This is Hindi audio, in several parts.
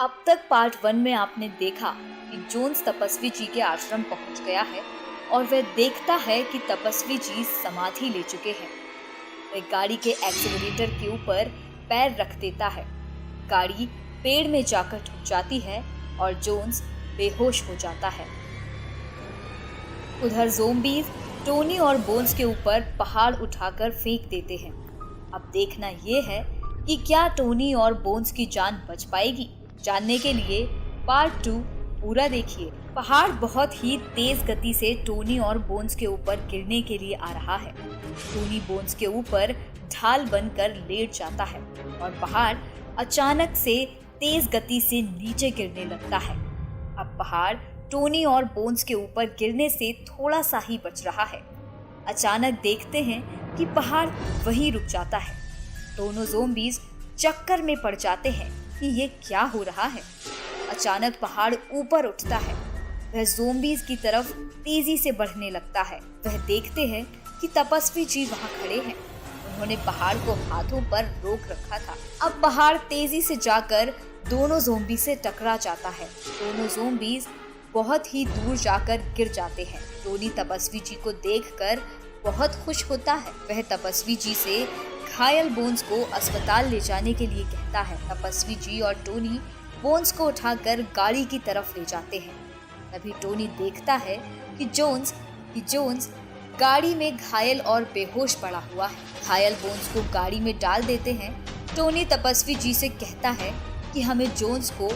अब तक पार्ट 1 में आपने देखा कि जोन्स तपस्वी जी के आश्रम पहुंच गया है और वह देखता है कि तपस्वी जी समाधि ले चुके हैं। वह गाड़ी के एक्सीलरेटर के ऊपर पैर रख देता है। गाड़ी पेड़ में जाकर ठुक जाती है और जोन्स बेहोश हो जाता है। उधर ज़ोंबीज टोनी और बोन्स के ऊपर पहाड़ उठाकर फेंक देते हैं। अब देखना यह है कि क्या टोनी और बोन्स की जान बच पाएगी। जानने के लिए पार्ट 2 पूरा देखिए। पहाड़ बहुत ही तेज गति से टोनी और बोन्स के ऊपर गिरने के लिए आ रहा है। टोनी बोन्स के ऊपर ढाल बनकर लेट जाता है और पहाड़ अचानक से तेज गति से नीचे गिरने लगता है। अब पहाड़ टोनी और बोन्स के ऊपर गिरने से थोड़ा सा ही बच रहा है। अचानक देखते हैं कि पहाड़ वहीं रुक जाता है। दोनों ज़ोंबीज चक्कर में पड़ जाते हैं कि ये क्या हो रहा है। अचानक पहाड़ ऊपर उठता है। वह ज़ोंबीज की तरफ तेजी से बढ़ने लगता है। वह देखते हैं कि तपस्वी जी वहां खड़े हैं। उन्होंने पहाड़ को हाथों पर रोक रखा था। अब पहाड़ तेजी से जाकर दोनों ज़ोंबी से टकरा जाता है। दोनों ज़ोंबीज बहुत ही दूर जाकर गिर जाते हैं। टोनी तपस्वी जी को देखकर बहुत खुश होता है। वह तपस्वी जी से घायल बोन्स को अस्पताल ले जाने के लिए कहता है। तपस्वी जी और टोनी बोन्स को उठाकर गाड़ी की तरफ ले जाते हैं। तभी टोनी देखता है कि जोन्स गाड़ी में घायल और बेहोश पड़ा हुआ है। घायल बोन्स को गाड़ी में डाल देते हैं। टोनी तपस्वी जी से कहता है कि हमें जोन्स को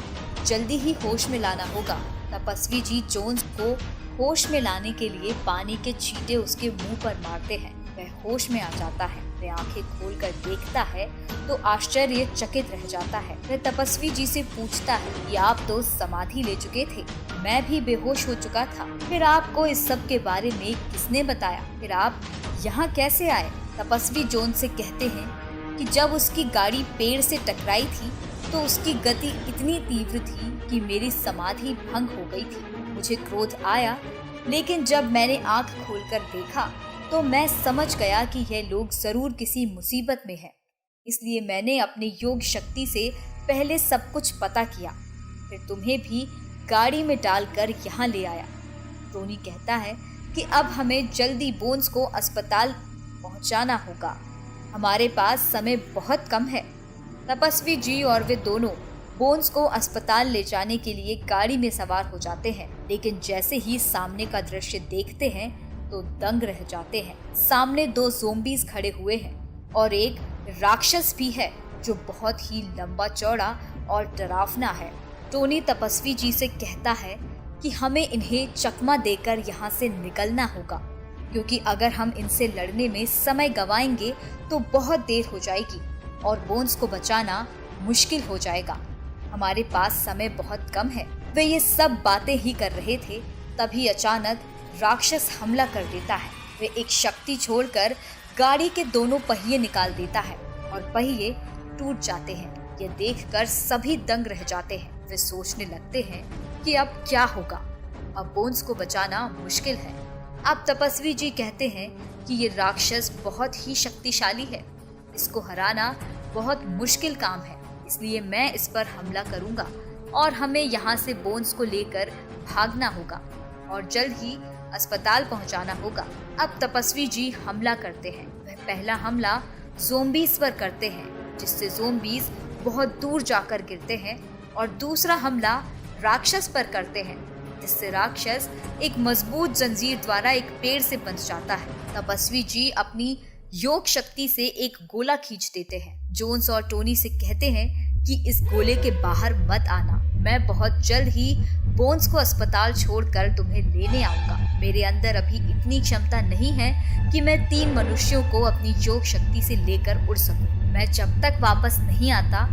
जल्दी ही होश में लाना होगा। तपस्वी जी जोन्स को होश में लाने के लिए पानी के छींटे उसके मुंह पर मारते हैं। वह होश में आ जाता है। वह आंखें खोलकर देखता है तो आश्चर्यचकित रह जाता है। वह तपस्वी जी से पूछता है कि आप तो समाधि ले चुके थे, मैं भी बेहोश हो चुका था, फिर आपको इस सब के बारे में किसने बताया, फिर आप यहाँ कैसे आए। तपस्वी जोन्स से कहते हैं कि जब उसकी गाड़ी पेड़ से टकराई थी तो उसकी गति इतनी तीव्र थी कि मेरी समाधि भंग हो गई थी। मुझे क्रोध आया, लेकिन जब मैंने आंख खोलकर देखा तो मैं समझ गया कि यह लोग जरूर किसी मुसीबत में हैं। इसलिए मैंने अपनी योग शक्ति से पहले सब कुछ पता किया, फिर तुम्हें भी गाड़ी में डालकर यहाँ ले आया। टोनी कहता है कि अब हमें जल्दी बोन्स को अस्पताल पहुँचाना होगा, हमारे पास समय बहुत कम है। तपस्वी जी और वे दोनों बोन्स को अस्पताल ले जाने के लिए गाड़ी में सवार हो जाते हैं, लेकिन जैसे ही सामने का दृश्य देखते हैं तो दंग रह जाते हैं। सामने दो ज़ोंबीज खड़े हुए हैं और एक राक्षस भी है जो बहुत ही लंबा चौड़ा और डरावना है। टोनी तपस्वी जी से कहता है कि हमें इन्हें चकमा देकर यहाँ से निकलना होगा, क्योंकि अगर हम इनसे लड़ने में समय गंवाएंगे तो बहुत देर हो जाएगी और बोन्स को बचाना मुश्किल हो जाएगा। हमारे पास समय बहुत कम है। वे ये सब बातें ही कर रहे थे, तभी अचानक राक्षस हमला कर देता है। वे एक शक्ति छोड़कर गाड़ी के दोनों पहिए निकाल देता है और पहिए टूट जाते हैं। यह देखकर सभी दंग रह जाते हैं। वे सोचने लगते हैं कि अब क्या होगा, अब बोन्स को बचाना मुश्किल है। अब तपस्वी जी कहते हैं कि ये राक्षस बहुत ही शक्तिशाली है, इसको हराना बहुत मुश्किल काम है, इसलिए मैं इस पर हमला करूंगा और हमें यहाँ से बोन्स को लेकर भागना होगा और जल्द ही अस्पताल पहुंचाना होगा। अब तपस्वी जी हमला करते हैं। वह पहला हमला ज़ोंबीज पर करते हैं, जिससे ज़ोंबीज बहुत दूर जाकर गिरते हैं, और दूसरा हमला राक्षस पर करते हैं, जिससे राक्षस एक मजबूत जंजीर द्वारा एक पेड़ से बंध जाता है। तपस्वी जी अपनी योग शक्ति से एक गोला खींच देते हैं। जोन्स और टोनी से कहते हैं कि इस गोले के बाहर मत आना, मैं बहुत जल्द ही बोन्स को अस्पताल छोड़कर तुम्हें लेने आऊंगा। मेरे अंदर अभी इतनी क्षमता नहीं है कि मैं 3 मनुष्यों को अपनी योग शक्ति से लेकर उड़ सकूं। मैं जब तक वापस नहीं आता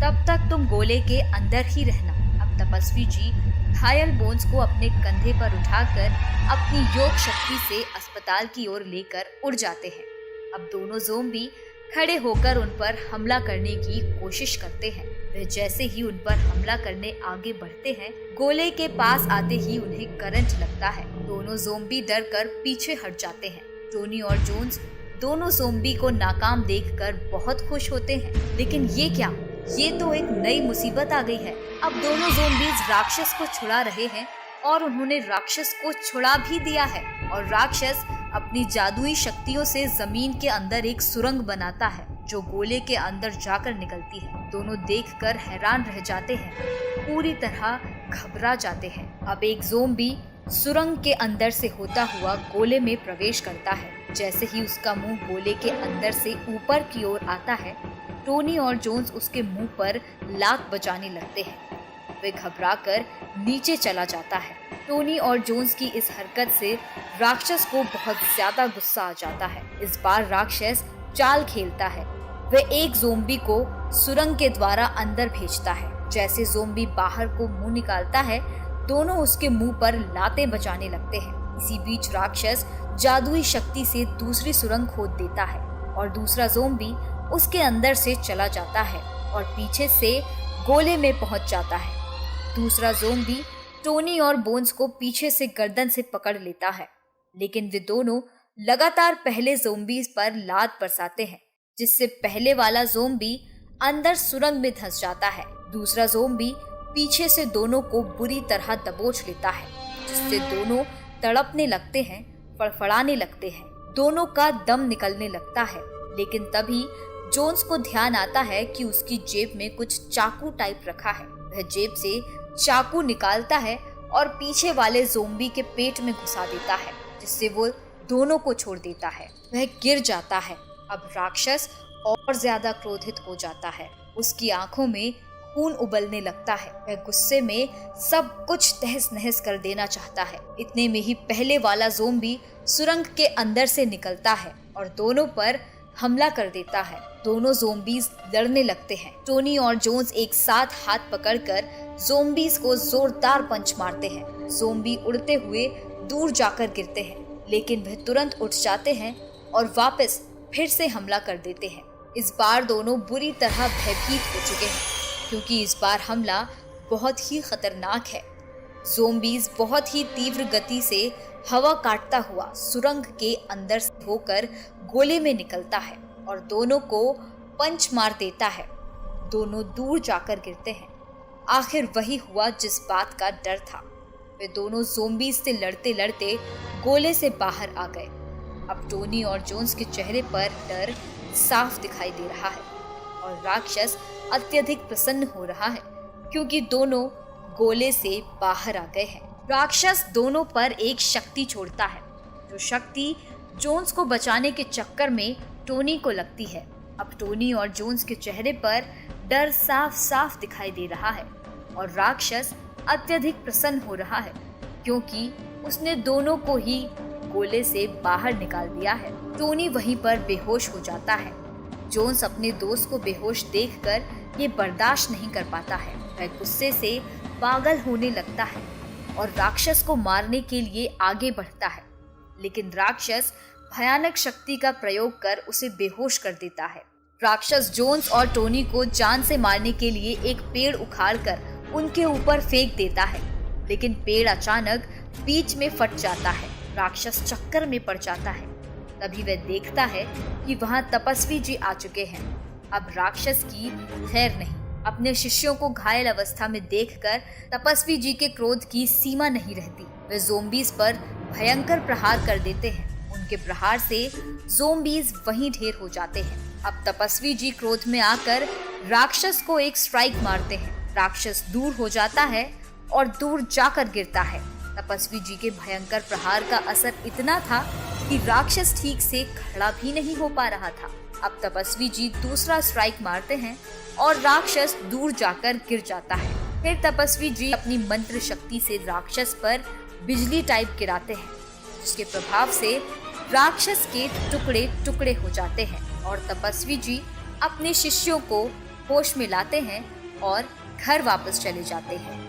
तब तक तुम गोले के अंदर ही रहना। अब तपस्वी जी घायल बोन्स को अपने कंधे पर उठाकर अपनी योग शक्ति से अस्पताल की ओर लेकर उड़ जाते हैं। अब दोनों ज़ोंबी खड़े होकर उन पर हमला करने की कोशिश करते हैं। वे जैसे ही उन पर हमला करने आगे बढ़ते हैं, गोले के पास आते ही उन्हें करंट लगता है। दोनों ज़ोंबी डरकर पीछे हट जाते हैं। टोनी और जोन्स दोनों ज़ोंबी को नाकाम देखकर बहुत खुश होते हैं। लेकिन ये क्या, ये तो एक नई मुसीबत आ गई है। अब दोनों ज़ोंबीज राक्षस को छुड़ा रहे हैं और उन्होंने राक्षस को छुड़ा भी दिया है। और राक्षस अपनी जादुई शक्तियों से जमीन के अंदर एक सुरंग बनाता है जो गोले के अंदर जाकर निकलती है। दोनों देखकर हैरान रह जाते हैं, पूरी तरह घबरा जाते हैं। अब एक ज़ोंबी सुरंग के अंदर से होता हुआ गोले में प्रवेश करता है। जैसे ही उसका मुंह गोले के अंदर से ऊपर की ओर आता है, टोनी और जोन्स उसके मुंह पर लात बजाने लगते हैं। वे घबराकर नीचे चला जाता है। टोनी और जोन्स की इस हरकत से राक्षस को बहुत ज्यादा गुस्सा आ जाता है। इस बार राक्षस चाल खेलता है। वह एक ज़ोंबी को सुरंग के द्वारा अंदर भेजता है। जैसे ज़ोंबी बाहर को मुंह निकालता है, दोनों उसके मुंह पर लातें बजाने लगते हैं। इसी बीच राक्षस जादुई शक्ति से दूसरी सुरंग खोद देता है और दूसरा ज़ोंबी उसके अंदर से चला जाता है और पीछे से गोले में पहुंच जाता है। दूसरा ज़ोंबी टोनी और बोन्स को पीछे से गर्दन से पकड़ लेता है, लेकिन वे दोनों लगातार पहले ज़ोंबी पर लात बरसाते हैं, जिससे पहले वाला ज़ोंबी अंदर सुरंग में धंस जाता है। दूसरा ज़ोंबी पीछे से दोनों को बुरी तरह दबोच लेता है, जिससे दोनों तड़पने लगते हैं, फड़फड़ाने लगते हैं। दोनों का दम निकलने लगता है। लेकिन तभी जोन्स को ध्यान आता है कि उसकी जेब में कुछ चाकू टाइप रखा है। वह जेब से चाकू निकालता है और पीछे वाले ज़ोंबी के पेट में घुसा देता है, जिससे वो दोनों को छोड़ देता है। वह गिर जाता है। अब राक्षस और ज्यादा क्रोधित हो जाता है। उसकी आंखों में खून उबलने लगता है। वह गुस्से में सब कुछ तहस नहस कर देना चाहता है। इतने में ही पहले वाला ज़ोंबी सुरंग के अंदर से निकलता है और दोनों पर हमला कर देता है। दोनों ज़ोंबीज लड़ने लगते हैं। टोनी और जोन्स एक साथ हाथ पकड़कर ज़ोंबीज को जोरदार पंच मारते हैं। ज़ोंबी उड़ते हुए दूर जाकर गिरते हैं, लेकिन वह तुरंत उठ जाते हैं और वापस फिर से हमला कर देते हैं। इस बार दोनों बुरी तरह भयभीत हो चुके हैं, क्योंकि इस बार हमला बहुत ही खतरनाक है। ज़ोंबीज बहुत ही तीव्र गति से हवा काटता हुआ सुरंग के अंदर से होकर गोले में निकलता है और दोनों को पंच मार देता है। दोनों दूर जाकर गिरते हैं। आखिर वही हुआ जिस बात का डर था। वे दोनों ज़ोंबीज से लड़ते लड़ते गोले से बाहर आ गए। अब टोनी और जोन्स के चेहरे पर डर साफ दिखाई दे रहा है और राक्षस अत्यधिक प्रसन्न हो रहा है, क्योंकि दोनों गोले से बाहर आ गए हैं। राक्षस दोनों पर एक शक्ति छोड़ता है, जो शक्ति जोन्स को बचाने के चक्कर में टोनी को लगती है। अब टोनी और जोन्स के चेहरे पर डर साफ साफ दिखाई दे रहा है और राक्षस अत्यधिक प्रसन्न हो रहा है, क्योंकि उसने दोनों को ही गोले से बाहर निकाल दिया है। टोनी वहीं पर बेहोश हो जाता है। जोन्स अपने दोस्त को बेहोश देखकर ये बर्दाश्त नहीं कर पाता है। वह गुस्से से पागल होने लगता है और राक्षस को मारने के लिए आगे बढ़ता है, लेकिन राक्षस भयानक शक्ति का प्रयोग कर उसे बेहोश कर देता है। राक्षस जोन्स और टोनी को जान से मारने के लिए एक पेड़ उखाड़कर उनके ऊपर फेंक देता है, लेकिन पेड़ अचानक बीच में फट जाता है। राक्षस चक्कर में पड़ जाता है। तभी वह देखता है कि वहां तपस्वी जी आ चुके हैं। अब राक्षस की खैर नहीं। अपने शिष्यों को घायल अवस्था में देखकर तपस्वी जी के क्रोध की सीमा नहीं रहती। वे ज़ोंबीज पर भयंकर प्रहार कर देते हैं। उनके प्रहार से ज़ोंबीज वहीं ढेर हो जाते हैं। अब तपस्वी जी क्रोध में आकर राक्षस को एक स्ट्राइक मारते हैं। राक्षस दूर हो जाता है और दूर जाकर गिरता है। तपस्वी जी के भयंकर प्रहार का असर इतना था कि राक्षस ठीक से खड़ा भी नहीं हो पा रहा था। अब तपस्वी जी दूसरा स्ट्राइक मारते हैं और राक्षस दूर जाकर गिर जाता है। फिर तपस्वी जी अपनी मंत्र शक्ति से राक्षस पर बिजली टाइप गिराते हैं, जिसके प्रभाव से राक्षस के टुकड़े टुकड़े हो जाते हैं और तपस्वी जी अपने शिष्यों को होश में लाते हैं और घर वापस चले जाते हैं।